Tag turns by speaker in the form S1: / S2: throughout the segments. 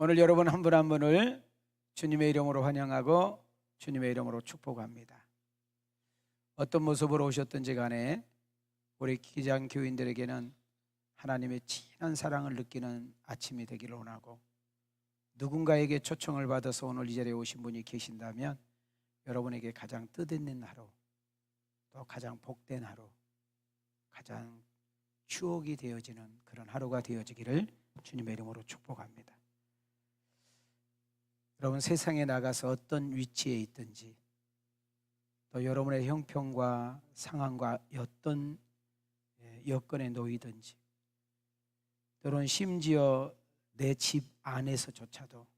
S1: 오늘 여러분 한 분 한 분을 주님의 이름으로 환영하고 주님의 이름으로 축복합니다. 어떤 모습으로 오셨든지 간에 우리 기장 교인들에게는 하나님의 진한 사랑을 느끼는 아침이 되기를 원하고, 누군가에게 초청을 받아서 오늘 이 자리에 오신 분이 계신다면 여러분에게 가장 뜻있는 하루, 또 가장 복된 하루, 가장 추억이 되어지는 그런 하루가 되어지기를 주님의 이름으로 축복합니다. 여러분, 세상에 나가서 어떤 위치에 있든지, 또 여러분의 형편과 상황과 어떤 여건에 놓이든지, 때로는 심지어 내 집 안에서조차도,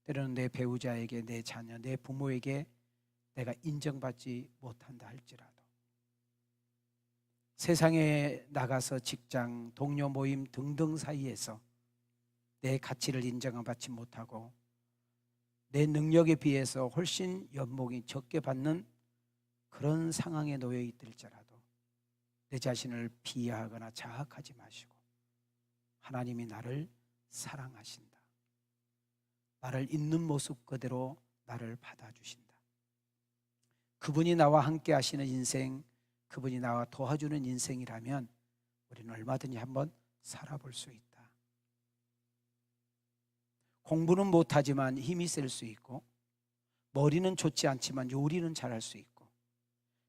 S1: 때로는 내 배우자에게, 내 자녀, 내 부모에게 내가 인정받지 못한다 할지라도, 세상에 나가서 직장, 동료 모임 등등 사이에서 내 가치를 인정받지 못하고 내 능력에 비해서 훨씬 연봉이 적게 받는 그런 상황에 놓여 있을지라도 내 자신을 비하하거나 자학하지 마시고, 하나님이 나를 사랑하신다, 나를 있는 모습 그대로 나를 받아주신다, 그분이 나와 함께 하시는 인생, 그분이 나와 도와주는 인생이라면 우리는 얼마든지 한번 살아볼 수 있다. 공부는 못하지만 힘이 셀 수 있고, 머리는 좋지 않지만 요리는 잘할 수 있고,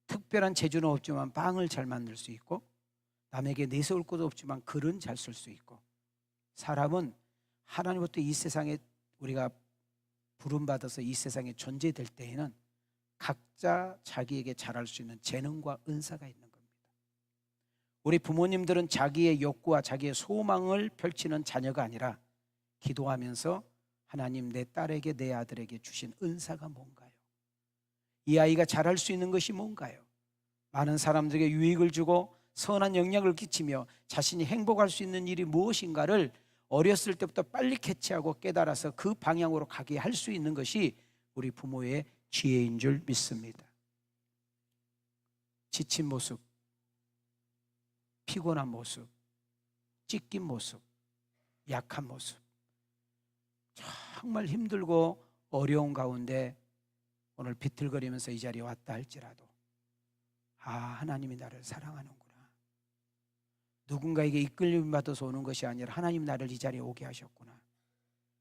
S1: 특별한 재주는 없지만 빵을 잘 만들 수 있고, 남에게 내세울 것도 없지만 글은 잘 쓸 수 있고, 사람은 하나님부터 이 세상에 우리가 부름받아서 이 세상에 존재될 때에는 각자 자기에게 잘할 수 있는 재능과 은사가 있는 겁니다. 우리 부모님들은 자기의 욕구와 자기의 소망을 펼치는 자녀가 아니라 기도하면서 하나님, 내 딸에게, 내 아들에게 주신 은사가 뭔가요? 이 아이가 잘할 수 있는 것이 뭔가요? 많은 사람들에게 유익을 주고 선한 영향을 끼치며 자신이 행복할 수 있는 일이 무엇인가를 어렸을 때부터 빨리 캐치하고 깨달아서 그 방향으로 가게 할 수 있는 것이 우리 부모의 지혜인 줄 믿습니다. 지친 모습, 피곤한 모습, 찢긴 모습, 약한 모습, 정말 힘들고 어려운 가운데 오늘 비틀거리면서 이 자리에 왔다 할지라도, 하나님이 나를 사랑하는구나, 누군가에게 이끌림 받아서 오는 것이 아니라 하나님 나를 이 자리에 오게 하셨구나,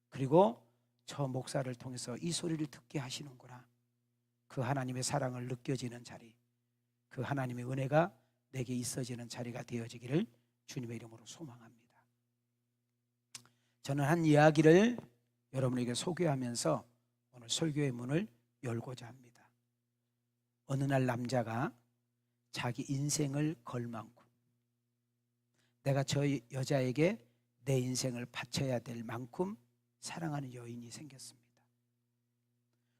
S1: 그리고 저 목사를 통해서 이 소리를 듣게 하시는구나, 그 하나님의 사랑을 느껴지는 자리, 그 하나님의 은혜가 내게 있어지는 자리가 되어지기를 주님의 이름으로 소망합니다. 저는 한 이야기를 여러분에게 소개하면서 오늘 설교의 문을 열고자 합니다. 어느 날 남자가 자기 인생을 걸 만큼, 내가 저 여자에게 내 인생을 바쳐야 될 만큼 사랑하는 여인이 생겼습니다.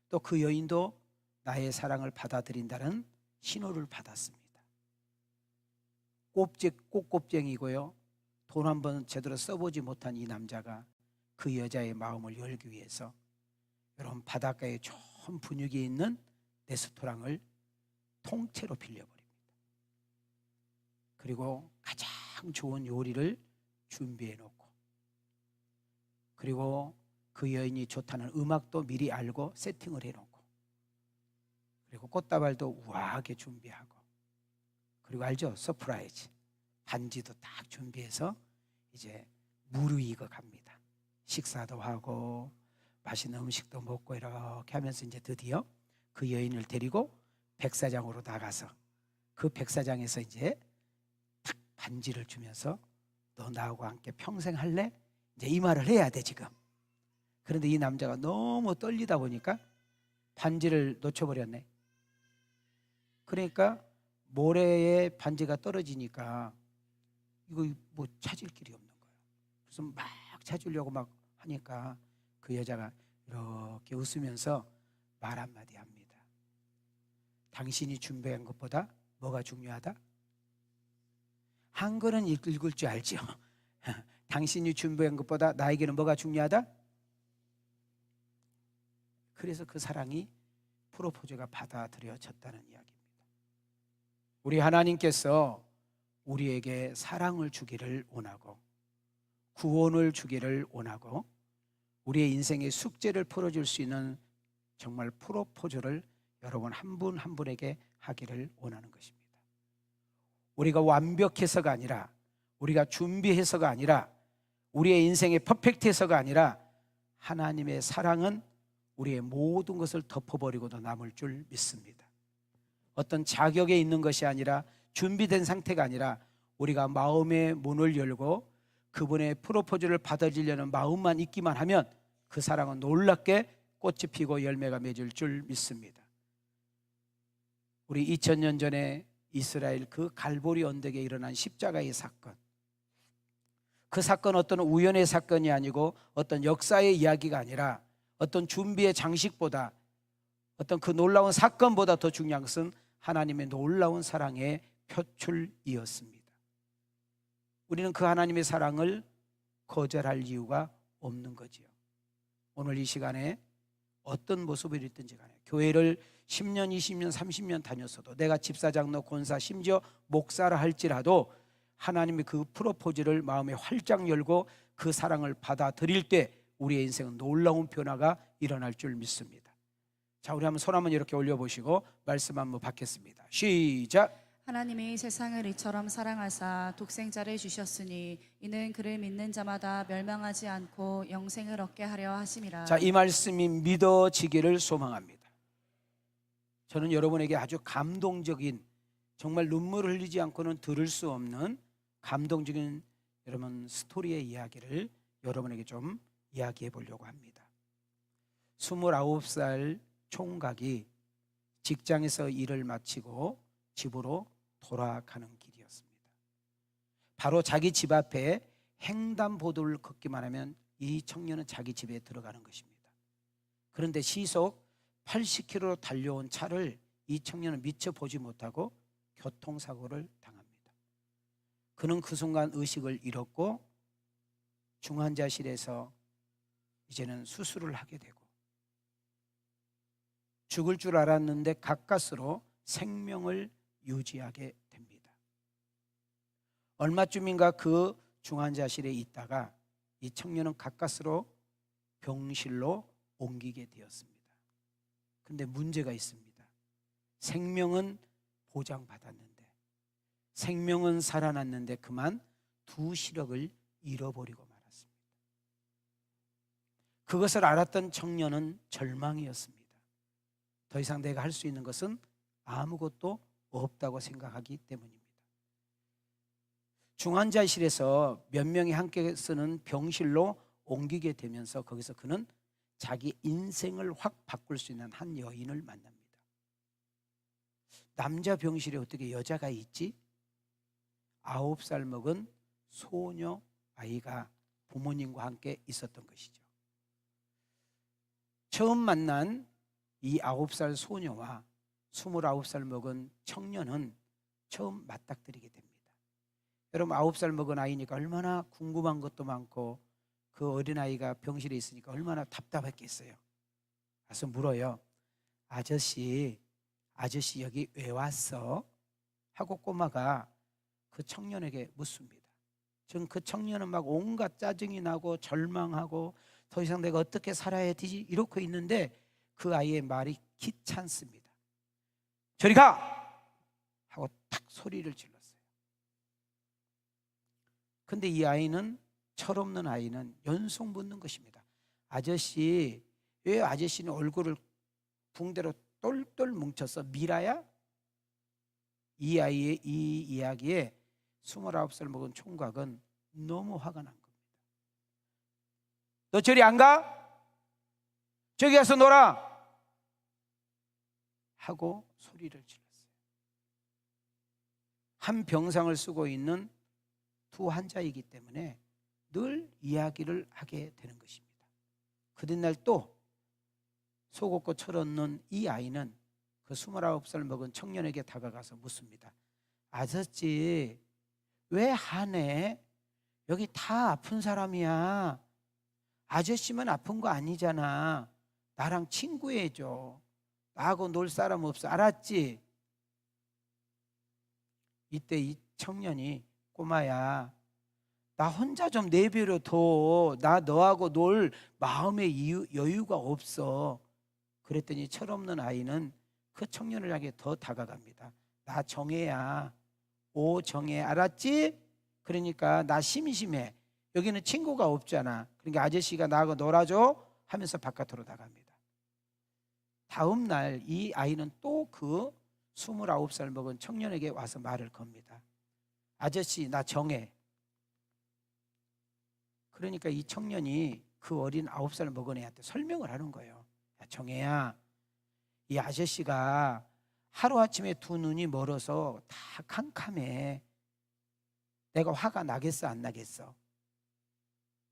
S1: 또 그 여인도 나의 사랑을 받아들인다는 신호를 받았습니다. 꽃곱쟁이고요, 돈 한 번 제대로 써보지 못한 이 남자가 그 여자의 마음을 열기 위해서 여러분, 바닷가에 좋은 분위기 있는 레스토랑을 통째로 빌려버립니다. 그리고 가장 좋은 요리를 준비해 놓고, 그리고 그 여인이 좋다는 음악도 미리 알고 세팅을 해 놓고, 그리고 꽃다발도 우아하게 준비하고, 그리고 알죠? 서프라이즈 반지도 딱 준비해서 이제 무르익어 갑니다. 식사도 하고 맛있는 음식도 먹고 이렇게 하면서 이제 드디어 그 여인을 데리고 백사장으로 나가서 그 백사장에서 이제 딱 반지를 주면서 너 나하고 함께 평생 할래? 이제 이 말을 해야 돼 지금. 그런데 이 남자가 너무 떨리다 보니까 반지를 놓쳐버렸네. 그러니까 모래에 반지가 떨어지니까 이거 뭐 찾을 길이 없는 거예요. 그래서 막 찾으려고 막 하니까 그 여자가 이렇게 웃으면서 말 한마디 합니다. 당신이 준비한 것보다 뭐가 중요하다? 한글은 읽을 줄 알죠? 당신이 준비한 것보다 나에게는 뭐가 중요하다? 그래서 그 사랑이 프로포즈가 받아들여졌다는 이야기입니다. 우리 하나님께서 우리에게 사랑을 주기를 원하고, 구원을 주기를 원하고, 우리의 인생의 숙제를 풀어줄 수 있는 정말 프로포즈를 여러분 한 분 한 분에게 하기를 원하는 것입니다. 우리가 완벽해서가 아니라, 우리가 준비해서가 아니라, 우리의 인생의 퍼펙트해서가 아니라 하나님의 사랑은 우리의 모든 것을 덮어버리고도 남을 줄 믿습니다. 어떤 자격에 있는 것이 아니라, 준비된 상태가 아니라 우리가 마음의 문을 열고 그분의 프로포즈를 받아들이려는 마음만 있기만 하면 그 사랑은 놀랍게 꽃이 피고 열매가 맺을 줄 믿습니다. 우리 2000년 전에 이스라엘 그 갈보리 언덕에 일어난 십자가의 사건, 그 사건 어떤 우연의 사건이 아니고 어떤 역사의 이야기가 아니라 어떤 준비의 장식보다, 어떤 그 놀라운 사건보다 더 중요한 것은 하나님의 놀라운 사랑의 표출이었습니다. 우리는 그 하나님의 사랑을 거절할 이유가 없는 거지요. 오늘 이 시간에 어떤 모습을 있든지 간에 교회를 10년, 20년, 30년 다녔어도, 내가 집사장로, 권사, 심지어 목사라 할지라도 하나님의 그 프로포즈를 마음에 활짝 열고 그 사랑을 받아들일 때 우리의 인생은 놀라운 변화가 일어날 줄 믿습니다. 자, 우리 한번 손 한번 이렇게 올려보시고 말씀 한번 받겠습니다. 시작.
S2: 하나님이 세상을 이처럼 사랑하사 독생자를 주셨으니 이는 그를 믿는 자마다 멸망하지 않고 영생을 얻게 하려 하심이라.
S1: 자, 이 말씀이 믿어지기를 소망합니다. 저는 여러분에게 아주 감동적인, 정말 눈물을 흘리지 않고는 들을 수 없는 감동적인 여러분 스토리의 이야기를 여러분에게 좀 이야기해 보려고 합니다. 29살 총각이 직장에서 일을 마치고 집으로 돌아가는 길이었습니다. 바로 자기 집 앞에 횡단보도를 걷기만 하면 이 청년은 자기 집에 들어가는 것입니다. 그런데 시속 80km로 달려온 차를 이 청년은 미처 보지 못하고 교통사고를 당합니다. 그는 그 순간 의식을 잃었고 중환자실에서 이제는 수술을 하게 되고, 죽을 줄 알았는데 가까스로 생명을 유지하게 됩니다. 얼마쯤인가 그 중환자실에 있다가 이 청년은 가까스로 병실로 옮기게 되었습니다. 그런데 문제가 있습니다. 생명은 보장받았는데, 생명은 살아났는데 그만 두 시력을 잃어버리고 말았습니다. 그것을 알았던 청년은 절망이었습니다. 더 이상 내가 할 수 있는 것은 아무것도 없다고 생각하기 때문입니다. 중환자실에서 몇 명이 함께 쓰는 병실로 옮기게 되면서 거기서 그는 자기 인생을 확 바꿀 수 있는 한 여인을 만납니다. 남자 병실에 어떻게 여자가 있지? 9살 먹은 소녀 아이가 부모님과 함께 있었던 것이죠. 처음 만난 이 9살 소녀와 29살 먹은 청년은 처음 맞닥뜨리게 됩니다. 여러분, 9살 먹은 아이니까 얼마나 궁금한 것도 많고 그 어린아이가 병실에 있으니까 얼마나 답답했겠어요. 가서 물어요. 아저씨 여기 왜 왔어? 하고 꼬마가 그 청년에게 묻습니다. 지금 그 청년은 막 온갖 짜증이 나고 절망하고 더 이상 내가 어떻게 살아야 되지? 이러고 있는데 그 아이의 말이 귀찮습니다. 저리 가! 하고 탁 소리를 질렀어요. 근데 이 아이는, 철없는 아이는 연속 묻는 것입니다. 아저씨, 왜 아저씨는 얼굴을 붕대로 똘똘 뭉쳐서 미라야? 이 아이의 이 이야기에 29살 먹은 총각은 너무 화가 난 겁니다. 너 저리 안 가? 저기 가서 놀아! 하고 소리를 질렀어요. 한 병상을 쓰고 있는 두 환자이기 때문에 늘 이야기를 하게 되는 것입니다. 그 뒷날 또 속옷고 철없는 이 아이는 그 29살 먹은 청년에게 다가가서 묻습니다. 아저씨, 왜 하네? 여기 다 아픈 사람이야. 아저씨만 아픈 거 아니잖아. 나랑 친구해줘. 나하고 놀 사람 없어. 알았지? 이때 이 청년이, 꼬마야, 나 혼자 좀 내버려 둬. 나 너하고 놀 마음의 여유가 없어. 그랬더니 철없는 아이는 그 청년을 향해 더 다가갑니다. 나 정혜야. 오 정혜 알았지? 그러니까 나 심심해. 여기는 친구가 없잖아. 그러니까 아저씨가 나하고 놀아줘 하면서 바깥으로 나갑니다. 다음 날 이 아이는 또 그 29살 먹은 청년에게 와서 말을 겁니다. 아저씨 나 정혜. 그러니까 이 청년이 그 어린 9살 먹은 애한테 설명을 하는 거예요. 야, 정혜야, 이 아저씨가 하루아침에 두 눈이 멀어서 다 캄캄해. 내가 화가 나겠어 안 나겠어?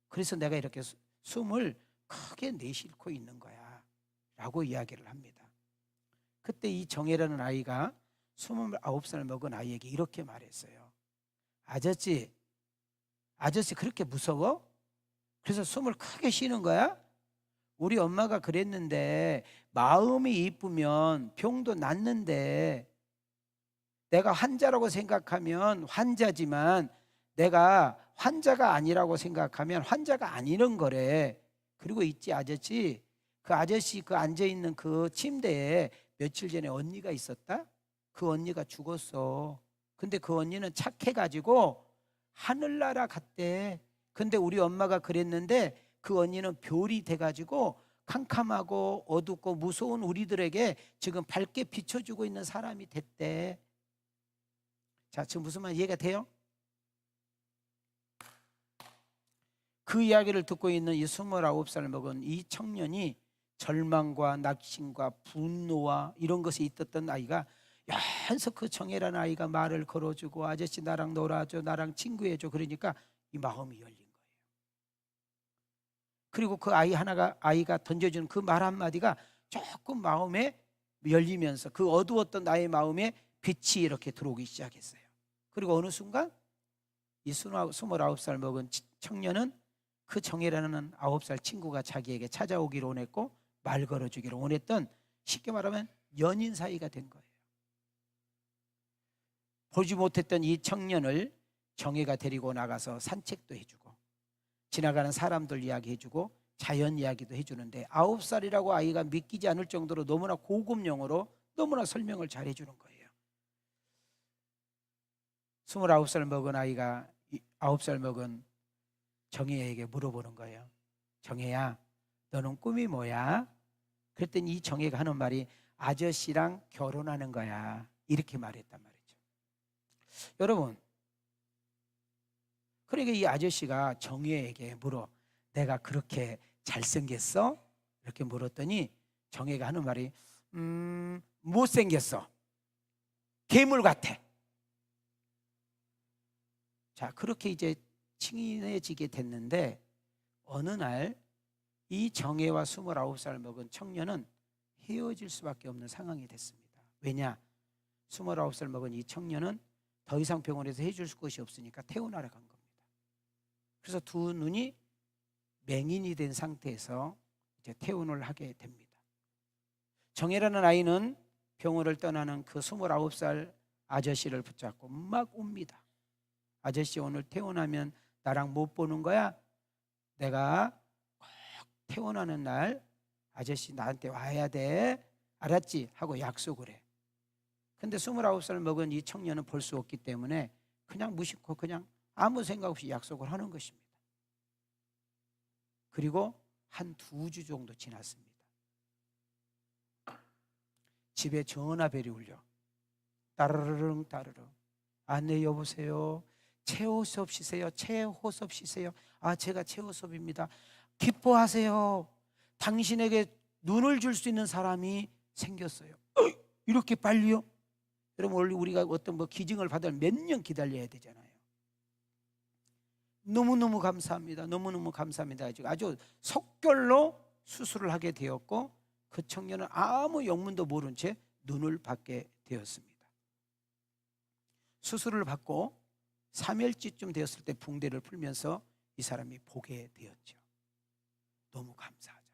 S1: 그래서 내가 이렇게 숨을 크게 내쉬고 있는 거야 라고 이야기를 합니다. 그때 이 정혜라는 아이가 29살 먹은 아이에게 이렇게 말했어요. 아저씨 그렇게 무서워? 그래서 숨을 크게 쉬는 거야? 우리 엄마가 그랬는데 마음이 이쁘면 병도 낫는데 내가 환자라고 생각하면 환자지만 내가 환자가 아니라고 생각하면 환자가 아니는 거래. 그리고 있지 아저씨, 그 아저씨 그 앉아있는 그 침대에 며칠 전에 언니가 있었다? 그 언니가 죽었어. 근데 그 언니는 착해가지고 하늘나라 갔대. 근데 우리 엄마가 그랬는데 그 언니는 별이 돼가지고 캄캄하고 어둡고 무서운 우리들에게 지금 밝게 비춰주고 있는 사람이 됐대. 자, 지금 무슨 말 이해가 돼요? 그 이야기를 듣고 있는 이 29살 먹은 이 청년이 절망과 낙심과 분노와 이런 것이 있었던 아이가 연속 그 정혜라는 아이가 말을 걸어주고 아저씨 나랑 놀아줘, 나랑 친구해줘. 그러니까 이 마음이 열린 거예요. 그리고 그 아이가 던져주는 그 말 한마디가 조금 마음에 열리면서 그 어두웠던 나의 마음에 빛이 이렇게 들어오기 시작했어요. 그리고 어느 순간 이 29살 먹은 청년은 그 정혜라는 9살 친구가 자기에게 찾아오기를 원했고 말 걸어주기를 원했던, 쉽게 말하면 연인 사이가 된 거예요. 보지 못했던 이 청년을 정혜가 데리고 나가서 산책도 해주고 지나가는 사람들 이야기해주고 자연 이야기도 해주는데 9살이라고 아이가 믿기지 않을 정도로 너무나 고급 용어로 너무나 설명을 잘 해주는 거예요. 29살 먹은 아이가 9살 먹은 정혜에게 물어보는 거예요. 정혜야, 너는 꿈이 뭐야? 그랬더니 이 정혜가 하는 말이 아저씨랑 결혼하는 거야. 이렇게 말했단 말이죠. 여러분, 그러니까 이 아저씨가 정혜에게 물어, 내가 그렇게 잘생겼어? 이렇게 물었더니 정혜가 하는 말이 못생겼어. 괴물 같아. 자, 그렇게 이제 친해지게 됐는데 어느 날 이 정혜와 29살 먹은 청년은 헤어질 수밖에 없는 상황이 됐습니다. 왜냐? 29살 먹은 이 청년은 더 이상 병원에서 해줄 것이 없으니까 퇴원하러 간 겁니다. 그래서 두 눈이 맹인이 된 상태에서 이제 퇴원을 하게 됩니다. 정혜라는 아이는 병원을 떠나는 그 29살 아저씨를 붙잡고 막 웁니다. 아저씨 오늘 퇴원하면 나랑 못 보는 거야? 내가 꼭 퇴원하는 날 아저씨 나한테 와야 돼. 알았지? 하고 약속을 해. 근데 29살 먹은 이 청년은 볼 수 없기 때문에 그냥 무심코 그냥 아무 생각 없이 약속을 하는 것입니다. 그리고 한 2주 정도 지났습니다. 집에 전화벨이 울려. 따르릉 따르릉. 아, 네 여보세요. 최호섭 씨세요? 최호섭 씨세요? 아, 제가 최호섭입니다. 기뻐하세요. 당신에게 눈을 줄 수 있는 사람이 생겼어요. 이렇게 빨리요? 여러분, 원래 우리가 어떤 기증을 받으면 몇 년 기다려야 되잖아요. 너무너무 감사합니다. 너무너무 감사합니다. 아주 속결로 수술을 하게 되었고 그 청년은 아무 영문도 모른 채 눈을 받게 되었습니다. 수술을 받고 3일째쯤 되었을 때 붕대를 풀면서 이 사람이 보게 되었죠. 너무 감사하잖아.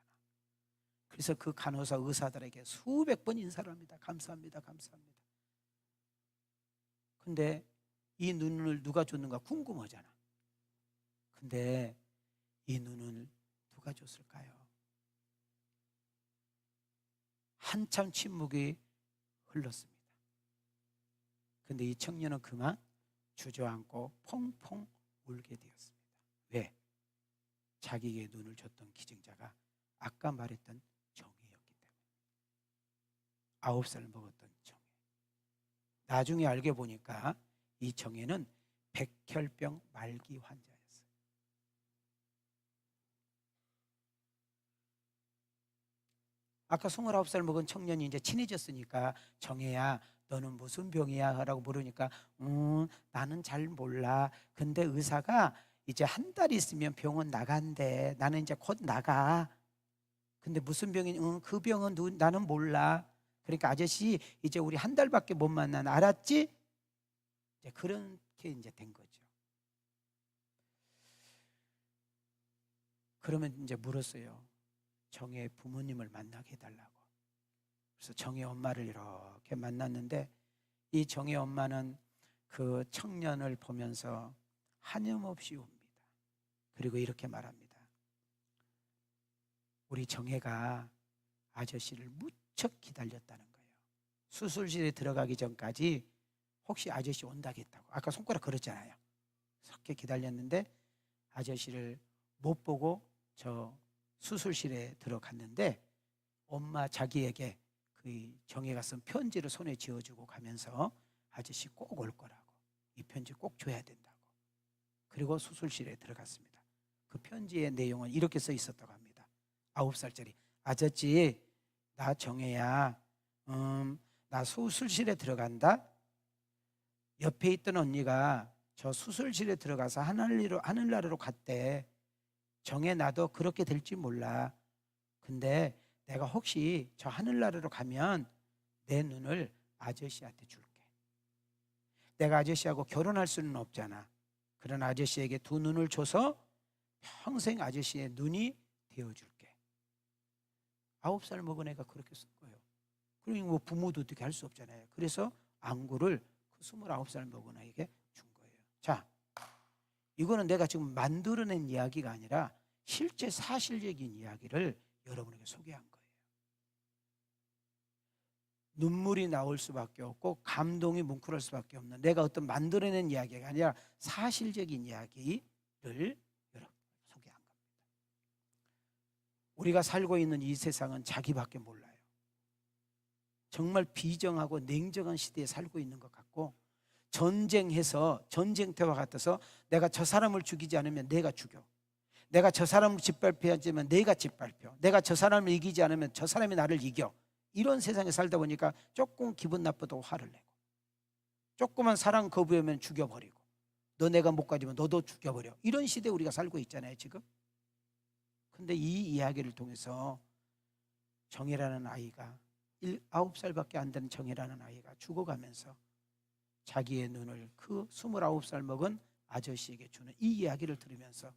S1: 그래서 그 간호사 의사들에게 수백 번 인사를 합니다. 감사합니다. 감사합니다. 근데 이 눈을 누가 줬는가 궁금하잖아. 근데 이 눈을 누가 줬을까요? 한참 침묵이 흘렀습니다. 근데 이 청년은 그만 주저앉고 펑펑 울게 되었습니다. 왜? 자기에게 눈을 줬던 기증자가 아까 말했던 정혜였기 때문에. 9살 먹었던 정혜. 나중에 알게 보니까 이 정혜는 백혈병 말기 환자였어요. 아까 29살 먹은 청년이 이제 친해졌으니까 정혜야 너는 무슨 병이야? 라고 물으니까 나는 잘 몰라. 근데 의사가 이제 한 달 있으면 병원 나간대. 나는 이제 곧 나가. 근데 무슨 병이니? 그 병은 나는 몰라. 그러니까 아저씨 이제 우리 한 달밖에 못 만나. 알았지? 이제 그렇게 이제 된 거죠. 그러면 이제 물었어요. 정혜의 부모님을 만나게 해달라고. 그래서 정혜 엄마를 이렇게 만났는데 이 정혜 엄마는 그 청년을 보면서 한염없이 웁니다. 그리고 이렇게 말합니다. 우리 정혜가 아저씨를 무척 기다렸다는 거예요. 수술실에 들어가기 전까지 혹시 아저씨 온다겠다고. 아까 손가락 걸었잖아요. 그렇게 기다렸는데 아저씨를 못 보고 저 수술실에 들어갔는데 엄마 자기에게 그 정혜가 쓴 편지를 손에 쥐어주고 가면서 아저씨 꼭 올 거라고. 이 편지 꼭 줘야 된다고. 그리고 수술실에 들어갔습니다. 그 편지의 내용은 이렇게 써 있었다고 합니다. 9살짜리 아저씨 나 정혜야 나 수술실에 들어간다. 옆에 있던 언니가 저 수술실에 들어가서 하늘나라로 갔대. 정혜 나도 그렇게 될지 몰라. 근데 내가 혹시 저 하늘나라로 가면 내 눈을 아저씨한테 줄게. 내가 아저씨하고 결혼할 수는 없잖아. 그런 아저씨에게 두 눈을 줘서 평생 아저씨의 눈이 되어줄게. 9살 먹은 애가 그렇게 쓴 거예요. 그러니 뭐 부모도 어떻게 할 수 없잖아요. 그래서 안구를 그 29살 먹은 아이에게 준 거예요. 자, 이거는 내가 지금 만들어낸 이야기가 아니라 실제 사실적인 이야기를 여러분에게 소개한 거예요. 눈물이 나올 수밖에 없고 감동이 뭉클할 수밖에 없는 내가 어떤 만들어낸 이야기가 아니라 사실적인 이야기를 여러분 소개한 겁니다. 우리가 살고 있는 이 세상은 자기밖에 몰라요. 정말 비정하고 냉정한 시대에 살고 있는 것 같고 전쟁해서 전쟁터와 같아서 내가 저 사람을 죽이지 않으면 내가 죽여. 내가 저 사람을 짓밟히지 않으면 내가 짓밟혀. 내가 저 사람을 이기지 않으면 저 사람이 나를 이겨. 이런 세상에 살다 보니까 조금 기분 나쁘다고 화를 내고 조그만 사랑 거부하면 죽여버리고 너 내가 못 가지면 너도 죽여버려. 이런 시대에 우리가 살고 있잖아요 지금. 근데 이 이야기를 통해서 정혜라는 아이가 9살밖에 안 되는 정혜라는 아이가 죽어가면서 자기의 눈을 그 29살 먹은 아저씨에게 주는 이 이야기를 들으면서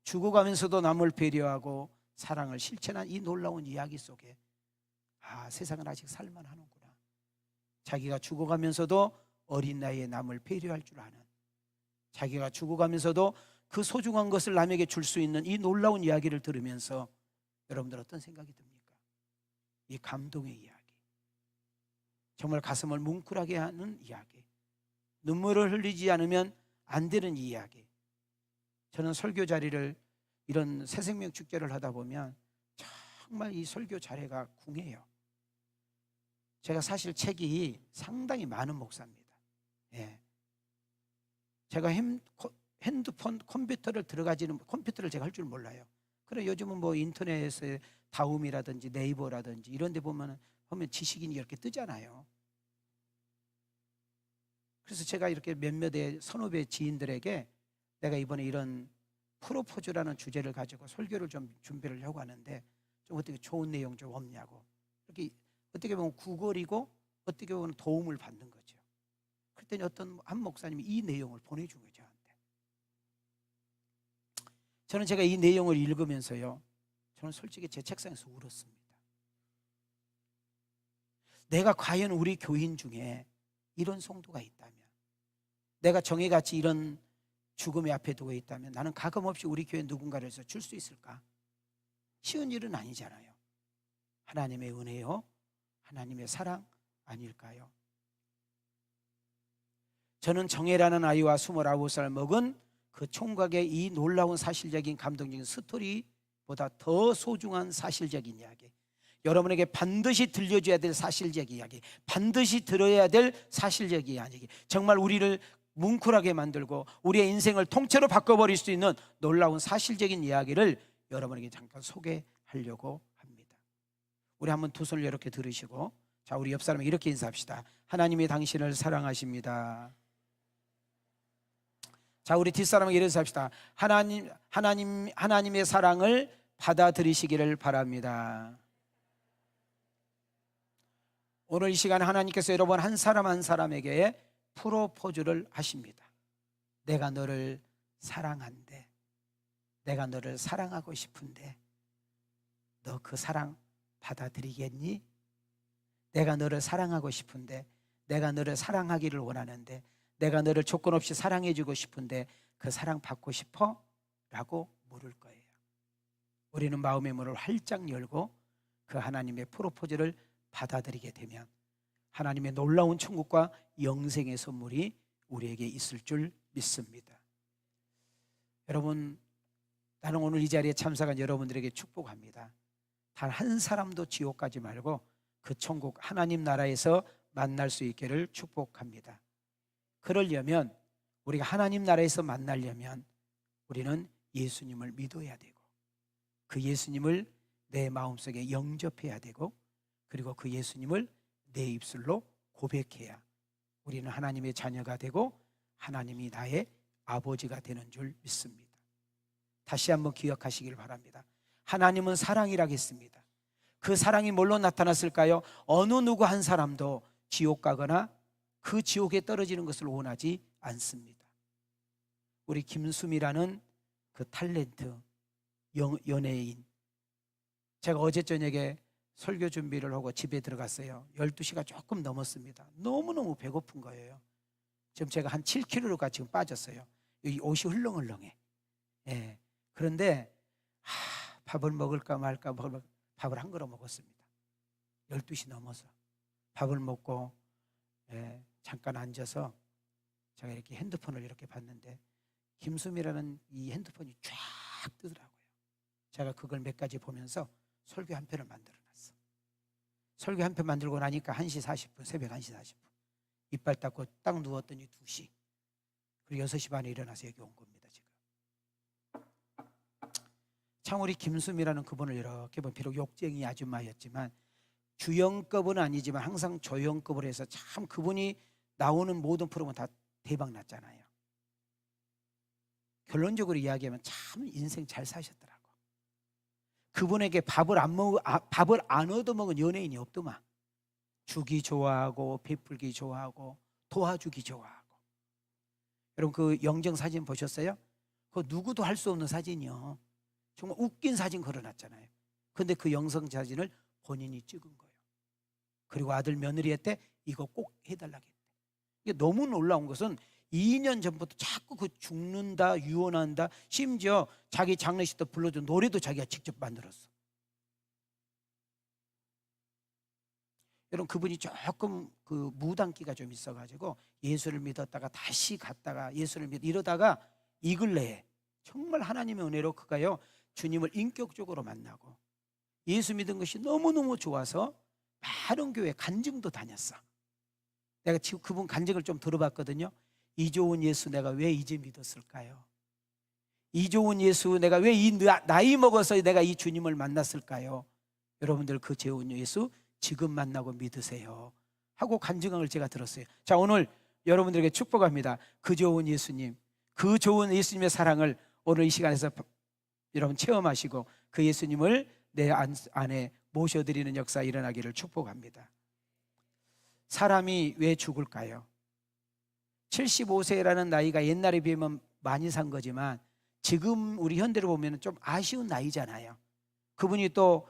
S1: 죽어가면서도 남을 배려하고 사랑을 실천한 이 놀라운 이야기 속에 세상은 아직 살만하는구나. 자기가 죽어가면서도 어린 나이에 남을 배려할 줄 아는, 자기가 죽어가면서도 그 소중한 것을 남에게 줄 수 있는 이 놀라운 이야기를 들으면서 여러분들 어떤 생각이 듭니까? 이 감동의 이야기, 정말 가슴을 뭉클하게 하는 이야기, 눈물을 흘리지 않으면 안 되는 이야기. 저는 설교 자리를 이런 새생명 축제를 하다 보면 정말 이 설교 자리가 궁해요. 제가 사실 책이 상당히 많은 목사입니다. 예. 제가 핸드폰 컴퓨터를 제가 할 줄 몰라요. 그래 요즘은 뭐 인터넷에 다움이라든지 네이버라든지 이런 데 보면 지식인이 이렇게 뜨잖아요. 그래서 제가 이렇게 몇몇의 선후배 지인들에게 내가 이번에 이런 프로포즈라는 주제를 가지고 설교를 좀 준비를 하고 하는데 좀 어떻게 좋은 내용 좀 없냐고. 이렇게 어떻게 보면 구걸이고 어떻게 보면 도움을 받는 거죠. 그랬더니 어떤 한 목사님이 이 내용을 보내준 거예요 저한테. 저는 제가 이 내용을 읽으면서요, 저는 솔직히 제 책상에서 울었습니다. 내가 과연 우리 교인 중에 이런 성도가 있다면, 내가 정혜같이 이런 죽음의 앞에 두고 있다면 나는 가감없이 우리 교회 누군가를 해서 줄 수 있을까? 쉬운 일은 아니잖아요. 하나님의 은혜요, 하나님의 사랑 아닐까요? 저는 정혜라는 아이와 29살 먹은 그 총각의 이 놀라운 사실적인 감동적인 스토리보다 더 소중한 사실적인 이야기, 여러분에게 반드시 들려줘야 될 사실적 이야기, 반드시 들어야 될 사실적 이야기, 정말 우리를 뭉클하게 만들고 우리의 인생을 통째로 바꿔버릴 수 있는 놀라운 사실적인 이야기를 여러분에게 잠깐 소개하려고 합니다. 우리 한번 두 손을 이렇게 들으시고, 자, 우리 옆 사람에게 이렇게 인사합시다. 하나님이 당신을 사랑하십니다. 자, 우리 뒷사람에게 이렇게 인사합시다. 하나님의 사랑을 받아들이시기를 바랍니다. 오늘 이 시간에 하나님께서 여러분 한 사람 한 사람에게 프로포즈를 하십니다. 내가 너를 사랑한대, 내가 너를 사랑하고 싶은데 너 그 사랑 받아들이겠니? 내가 너를 사랑하고 싶은데, 내가 너를 사랑하기를 원하는데, 내가 너를 조건 없이 사랑해주고 싶은데 그 사랑 받고 싶어? 라고 물을 거예요. 우리는 마음의 문을 활짝 열고 그 하나님의 프로포즈를 받아들이게 되면 하나님의 놀라운 천국과 영생의 선물이 우리에게 있을 줄 믿습니다. 여러분, 나는 오늘 이 자리에 참석한 여러분들에게 축복합니다. 단 한 사람도 지옥 가지 말고 그 천국 하나님 나라에서 만날 수 있기를 축복합니다. 그러려면, 우리가 하나님 나라에서 만나려면 우리는 예수님을 믿어야 되고 그 예수님을 내 마음속에 영접해야 되고, 그리고 그 예수님을 내 입술로 고백해야 우리는 하나님의 자녀가 되고 하나님이 나의 아버지가 되는 줄 믿습니다. 다시 한번 기억하시길 바랍니다. 하나님은 사랑이라고 했습니다. 그 사랑이 뭘로 나타났을까요? 어느 누구 한 사람도 지옥 가거나 그 지옥에 떨어지는 것을 원하지 않습니다. 우리 김수미라는 그 탤런트 연예인, 제가 어제 저녁에 설교 준비를 하고 집에 들어갔어요. 12시가 조금 넘었습니다. 너무너무 배고픈 거예요. 지금 제가 한 7kg가 지금 빠졌어요. 이 옷이 흘렁흘렁해. 예. 그런데 밥을 먹을까 말까 밥을 한 그릇 먹었습니다. 12시 넘어서 밥을 먹고 잠깐 앉아서 제가 이렇게 핸드폰을 이렇게 봤는데 김수미라는 이 핸드폰이 쫙 뜨더라고요. 제가 그걸 몇 가지 보면서 설교 한 편을 만들어놨어. 설교 한 편 만들고 나니까 1시 40분, 새벽 1시 40분 이빨 닦고 딱 누웠더니 2시, 그리고 6시 반에 일어나서 여기 온 겁니다. 지금 참 우리 김수미라는 그분을 이렇게 보면 비록 욕쟁이 아줌마였지만 주연급은 아니지만 항상 조연급으로 해서 참 그분이 나오는 모든 프로그램은 다 대박 났잖아요. 결론적으로 이야기하면 참 인생 잘 사셨더라고. 그분에게 밥을 안 얻어먹은 연예인이 없더만. 주기 좋아하고 베풀기 좋아하고 도와주기 좋아하고. 여러분 그 영정 사진 보셨어요? 그거 누구도 할 수 없는 사진이요. 정말 웃긴 사진 걸어놨잖아요. 근데 그 영상 사진을 본인이 찍은 거예요. 그리고 아들 며느리한테 이거 꼭 해달라고 했대. 이게 너무 놀라운 것은 2년 전부터 자꾸 그 죽는다, 유언한다, 심지어 자기 장례식 때 불러준 노래도 자기가 직접 만들었어. 여러분 그분이 조금 그 무당기가 좀 있어가지고 예수를 믿었다가 다시 갔다가 예수를 이러다가 이 근래에 정말 하나님의 은혜로 그가요 주님을 인격적으로 만나고 예수 믿은 것이 너무너무 좋아서 많은 교회 간증도 다녔어. 내가 지금 그분 간증을 좀 들어봤거든요. 이 좋은 예수 내가 왜 이제 믿었을까요? 이 좋은 예수 내가 왜 이 나이 먹어서 내가 이 주님을 만났을까요? 여러분들 그 좋은 예수 지금 만나고 믿으세요 하고 간증을 제가 들었어요. 자, 오늘 여러분들에게 축복합니다. 그 좋은 예수님, 그 좋은 예수님의 사랑을 오늘 이 시간에서 여러분 체험하시고 그 예수님을 내 안에 모셔드리는 역사 일어나기를 축복합니다. 사람이 왜 죽을까요? 75세라는 나이가 옛날에 비하면 많이 산 거지만 지금 우리 현대로 보면 좀 아쉬운 나이잖아요. 그분이 또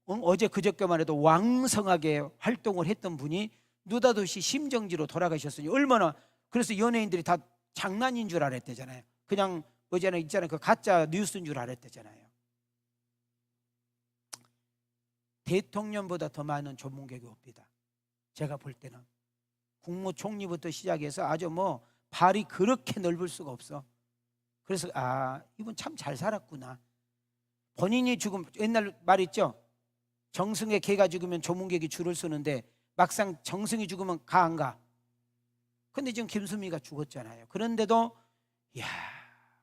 S1: 어제 그저께만 해도 왕성하게 활동을 했던 분이 느닷없이 심정지로 돌아가셨으니 얼마나, 그래서 연예인들이 다 장난인 줄 알았대잖아요. 그냥 뭐잖아요, 있잖아요, 그 가짜 뉴스인 줄 알았대잖아요. 대통령보다 더 많은 조문객이 옵니다. 제가 볼 때는 국무총리부터 시작해서 아주 뭐 발이 그렇게 넓을 수가 없어. 그래서 이분 참 잘 살았구나. 본인이 죽음, 옛날 말 있죠, 정승의 개가 죽으면 조문객이 줄을 서는데 막상 정승이 죽으면 가 안 가? 근데 지금 김수미가 죽었잖아요. 그런데도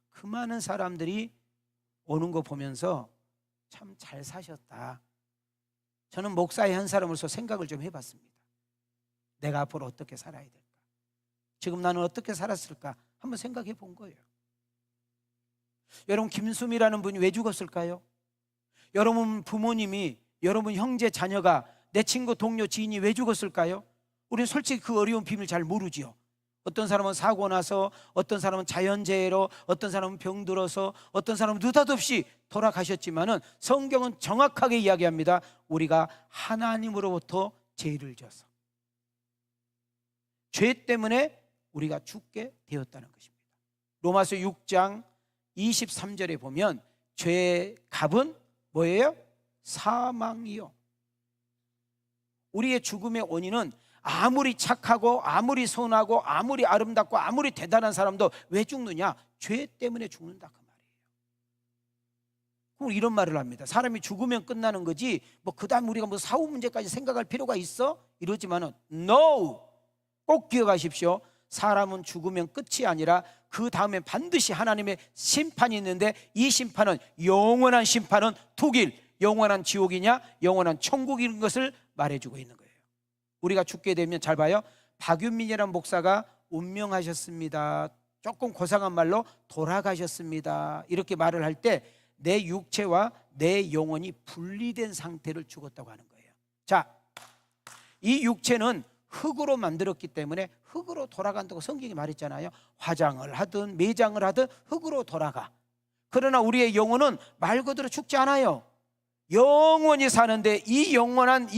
S1: 그 많은 사람들이 오는 거 보면서 참 잘 사셨다. 저는 목사의 한 사람으로서 생각을 좀 해봤습니다. 내가 앞으로 어떻게 살아야 될까? 지금 나는 어떻게 살았을까? 한번 생각해 본 거예요. 여러분, 김수미라는 분이 왜 죽었을까요? 여러분 부모님이, 여러분 형제 자녀가, 내 친구 동료 지인이 왜 죽었을까요? 우리는 솔직히 그 어려운 비밀 잘 모르지요. 어떤 사람은 사고 나서, 어떤 사람은 자연재해로, 어떤 사람은 병들어서, 어떤 사람은 느닷없이 돌아가셨지만은 성경은 정확하게 이야기합니다. 우리가 하나님으로부터 죄를 져서, 죄 때문에 우리가 죽게 되었다는 것입니다. 로마서 6장 23절에 보면 죄의 값은 뭐예요? 사망이요. 우리의 죽음의 원인은 아무리 착하고 아무리 선하고 아무리 아름답고 아무리 대단한 사람도 왜 죽느냐? 죄 때문에 죽는다, 그 말이에요. 그럼 이런 말을 합니다. 사람이 죽으면 끝나는 거지 뭐 그다음 우리가 뭐 사후 문제까지 생각할 필요가 있어? 이러지만은 No! 꼭 기억하십시오. 사람은 죽으면 끝이 아니라 그 다음에 반드시 하나님의 심판이 있는데, 이 심판은 영원한 심판은 독일, 영원한 지옥이냐 영원한 천국인 것을 말해주고 있는 거예요. 우리가 죽게 되면, 잘 봐요, 박윤민이라는 목사가 운명하셨습니다, 조금 고상한 말로 돌아가셨습니다, 이렇게 말을 할 때 내 육체와 내 영혼이 분리된 상태를 죽었다고 하는 거예요. 자, 이 육체는 흙으로 만들었기 때문에 흙으로 돌아간다고 성경이 말했잖아요. 화장을 하든 매장을 하든 흙으로 돌아가. 그러나 우리의 영혼은 말 그대로 죽지 않아요. 영원히 사는데, 이 영원한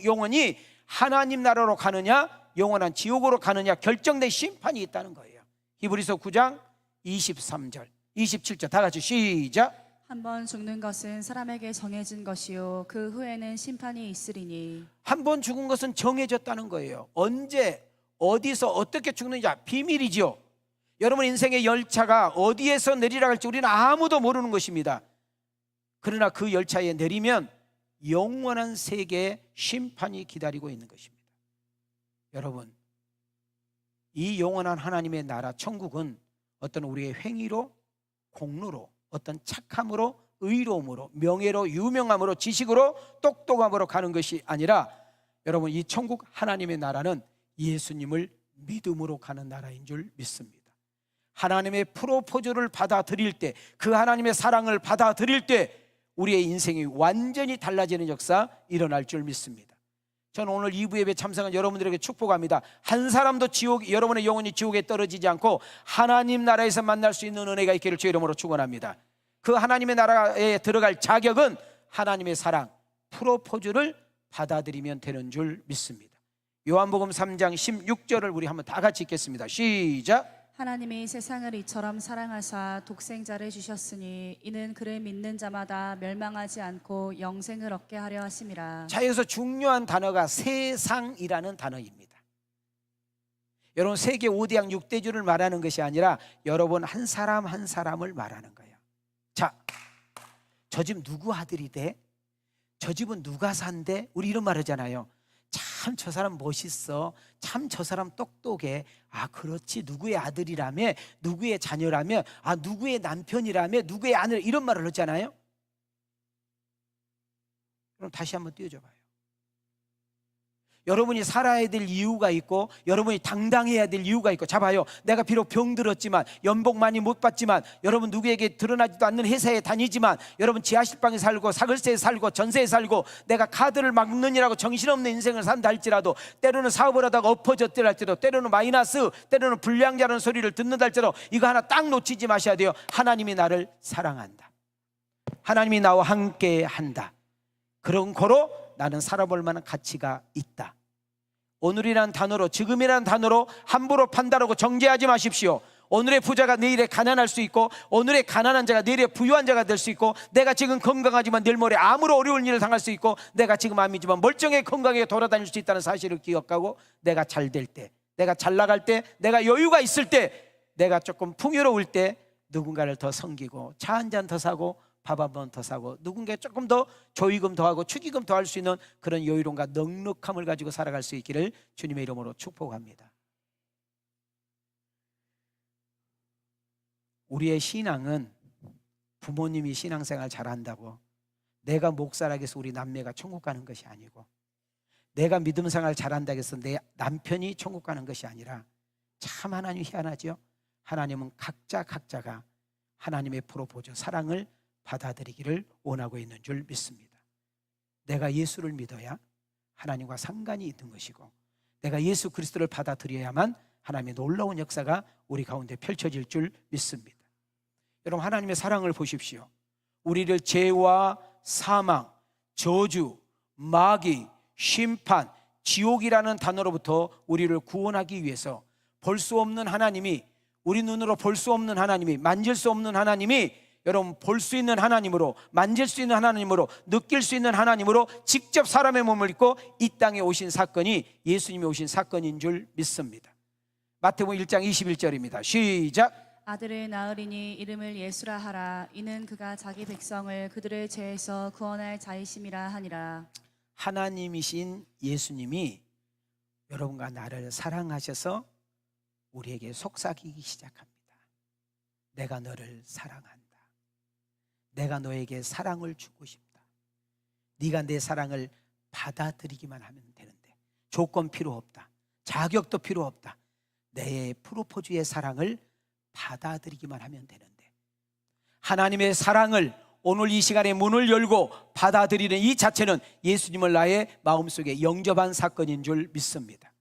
S1: 영혼이 하나님 나라로 가느냐 영원한 지옥으로 가느냐 결정된 심판이 있다는 거예요. 히브리서 9장 23절 27절 다 같이 시작.
S2: 한 번 죽는 것은 사람에게 정해진 것이요 그 후에는 심판이 있으리니.
S1: 한 번 죽은 것은 정해졌다는 거예요. 언제 어디서 어떻게 죽느냐 비밀이지요. 여러분 인생의 열차가 어디에서 내리라 할지 우리는 아무도 모르는 것입니다. 그러나 그 열차에 내리면 영원한 세계의 심판이 기다리고 있는 것입니다. 여러분, 이 영원한 하나님의 나라 천국은 어떤 우리의 행위로, 공로로, 어떤 착함으로, 의로움으로, 명예로, 유명함으로, 지식으로, 똑똑함으로 가는 것이 아니라, 여러분 이 천국 하나님의 나라는 예수님을 믿음으로 가는 나라인 줄 믿습니다. 하나님의 프로포즈를 받아들일 때, 그 하나님의 사랑을 받아들일 때 우리의 인생이 완전히 달라지는 역사 일어날 줄 믿습니다. 저는 오늘 2부 예배 참석한 여러분들에게 축복합니다. 한 사람도 여러분의 영혼이 지옥에 떨어지지 않고 하나님 나라에서 만날 수 있는 은혜가 있기를 주의 이름으로 축원합니다. 그 하나님의 나라에 들어갈 자격은 하나님의 사랑, 프로포즈를 받아들이면 되는 줄 믿습니다. 요한복음 3장 16절을 우리 한번 다 같이 읽겠습니다. 시작.
S2: 하나님이 세상을 이처럼 사랑하사 독생자를 주셨으니 이는 그를 믿는 자마다 멸망하지 않고 영생을 얻게 하려 하심이라.
S1: 자, 여기서 중요한 단어가 세상이라는 단어입니다. 여러분 세계 5대양 6대주를 말하는 것이 아니라 여러분 한 사람 한 사람을 말하는 거예요. 자, 저 집 누구 아들이 돼? 저 집은 누가 산대? 우리 이런 말 하잖아요. 참 저 사람 멋있어, 참 저 사람 똑똑해. 그렇지, 누구의 아들이라며, 누구의 자녀라며, 누구의 남편이라며, 누구의 아내, 이런 말을 하잖아요. 그럼 다시 한번 띄워줘 봐요. 여러분이 살아야 될 이유가 있고, 여러분이 당당해야 될 이유가 있고. 자 봐요, 내가 비록 병들었지만, 연봉 많이 못 받지만, 여러분 누구에게 드러나지도 않는 회사에 다니지만, 여러분 지하실방에 살고 사글세에 살고 전세에 살고, 내가 카드를 막느니라고 정신없는 인생을 산다 할지라도, 때로는 사업을 하다가 엎어졌다 할지라도, 때로는 마이너스, 때로는 불량자라는 소리를 듣는다 할지라도 이거 하나 딱 놓치지 마셔야 돼요. 하나님이 나를 사랑한다, 하나님이 나와 함께 한다, 그런 거로 나는 살아볼 만한 가치가 있다. 오늘이라는 단어로, 지금이라는 단어로 함부로 판단하고 정죄하지 마십시오. 오늘의 부자가 내일에 가난할 수 있고, 오늘의 가난한 자가 내일에 부유한 자가 될 수 있고, 내가 지금 건강하지만 내일 모레 아무런 어려운 일을 당할 수 있고, 내가 지금 암이지만 멀쩡하게 건강하게 돌아다닐 수 있다는 사실을 기억하고, 내가 잘 될 때, 내가 잘 나갈 때, 내가 여유가 있을 때, 내가 조금 풍요로울 때 누군가를 더 섬기고, 차 한 잔 더 사고, 밥 한 번 더 사고, 누군가 조금 더 조의금 더 하고 축의금 더 할 수 있는 그런 여유로움과 넉넉함을 가지고 살아갈 수 있기를 주님의 이름으로 축복합니다. 우리의 신앙은 부모님이 신앙생활 잘한다고 내가 목사라고 해서 우리 남매가 천국 가는 것이 아니고, 내가 믿음생활 잘한다고 해서 내 남편이 천국 가는 것이 아니라, 참 하나님 희한하죠. 하나님은 각자가 하나님의 프로포즈 사랑을 받아들이기를 원하고 있는 줄 믿습니다. 내가 예수를 믿어야 하나님과 상관이 있는 것이고, 내가 예수 그리스도를 받아들여야만 하나님의 놀라운 역사가 우리 가운데 펼쳐질 줄 믿습니다. 여러분, 하나님의 사랑을 보십시오. 우리를 죄와 사망, 저주, 마귀, 심판, 지옥이라는 단어로부터 우리를 구원하기 위해서 볼 수 없는 하나님이, 우리 눈으로 볼 수 없는 하나님이, 만질 수 없는 하나님이, 여러분 볼 수 있는 하나님으로, 만질 수 있는 하나님으로, 느낄 수 있는 하나님으로 직접 사람의 몸을 입고 이 땅에 오신 사건이 예수님이 오신 사건인 줄 믿습니다. 마태복음 1장 21절입니다. 시작.
S2: 아들을 낳으리니 이름을 예수라 하라. 이는 그가 자기 백성을 그들의 죄에서 구원할 자이심이라 하니라.
S1: 하나님이신 예수님이 여러분과 나를 사랑하셔서 우리에게 속삭이기 시작합니다. 내가 너를 사랑한다. 내가 너에게 사랑을 주고 싶다. 네가 내 사랑을 받아들이기만 하면 되는데, 조건 필요 없다. 자격도 필요 없다. 내 프로포즈의 사랑을 받아들이기만 하면 되는데, 하나님의 사랑을 오늘 이 시간에 문을 열고 받아들이는 이 자체는 예수님을 나의 마음속에 영접한 사건인 줄 믿습니다.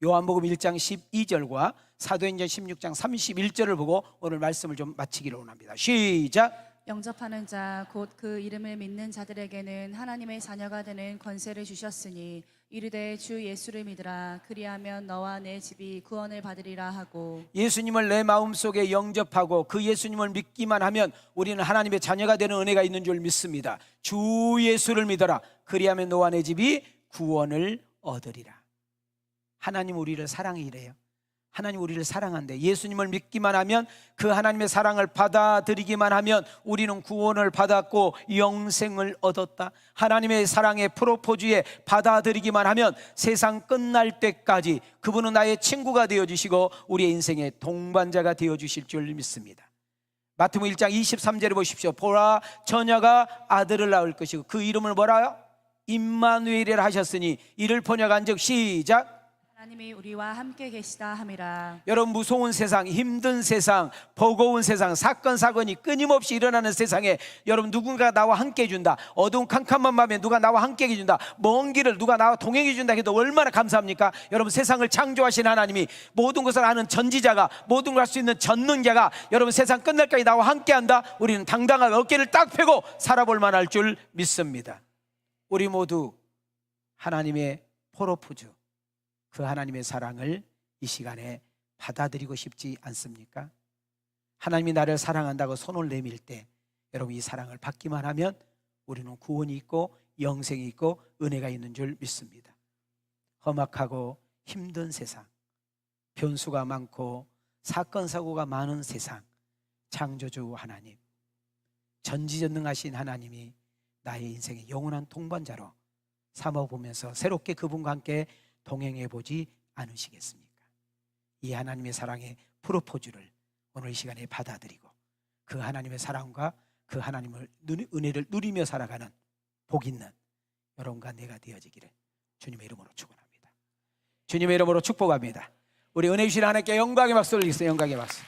S1: 요한복음 1장 12절과 사도행전 16장 31절을 보고 오늘 말씀을 좀 마치기를 원합니다. 시작.
S2: 영접하는 자 곧 그 이름을 믿는 자들에게는 하나님의 자녀가 되는 권세를 주셨으니 이르되 주 예수를 믿으라. 그리하면 너와 내 집이 구원을 받으리라 하고,
S1: 예수님을 내 마음속에 영접하고 그 예수님을 믿기만 하면 우리는 하나님의 자녀가 되는 은혜가 있는 줄 믿습니다. 주 예수를 믿어라. 그리하면 너와 내 집이 구원을 얻으리라. 하나님 우리를 사랑이래요. 하나님 우리를 사랑한대. 예수님을 믿기만 하면, 그 하나님의 사랑을 받아들이기만 하면 우리는 구원을 받았고 영생을 얻었다. 하나님의 사랑의 프로포즈에 받아들이기만 하면 세상 끝날 때까지 그분은 나의 친구가 되어주시고 우리의 인생의 동반자가 되어주실 줄 믿습니다. 마태복음 1장 23절에 보십시오. 보라, 처녀가 아들을 낳을 것이고 그 이름을 뭐라요? 임마누엘이라 하셨으니 이를 번역한즉 시작.
S2: 하나님이 우리와 함께 계시다 함이라.
S1: 여러분, 무서운 세상, 힘든 세상, 버거운 세상, 사건 사건이 끊임없이 일어나는 세상에 여러분 누군가 나와 함께 해준다. 어두운 캄캄한 밤에 누가 나와 함께 해준다. 먼 길을 누가 나와 동행해 준다 해도 얼마나 감사합니까? 여러분, 세상을 창조하신 하나님이, 모든 것을 아는 전지자가, 모든 걸 할 수 있는 전능자가 여러분 세상 끝날까지 나와 함께 한다. 우리는 당당하게 어깨를 딱 펴고 살아볼 만할 줄 믿습니다. 우리 모두 하나님의 프로포즈, 그 하나님의 사랑을 이 시간에 받아들이고 싶지 않습니까? 하나님이 나를 사랑한다고 손을 내밀 때 여러분 이 사랑을 받기만 하면 우리는 구원이 있고 영생이 있고 은혜가 있는 줄 믿습니다. 험악하고 힘든 세상, 변수가 많고 사건 사고가 많은 세상, 창조주 하나님, 전지전능하신 하나님이 나의 인생의 영원한 동반자로 삼아보면서 새롭게 그분과 함께 동행해 보지 않으시겠습니까? 이 하나님의 사랑의 프로포즈를 오늘 이 시간에 받아들이고 그 하나님의 사랑과 그 하나님의 은혜를 누리며 살아가는 복 있는 여러분과 내가 되어지기를 주님의 이름으로 축원합니다. 주님의 이름으로 축복합니다. 우리 은혜 주신 하나님께 영광의 박수 올리겠습니다. 영광의 박수.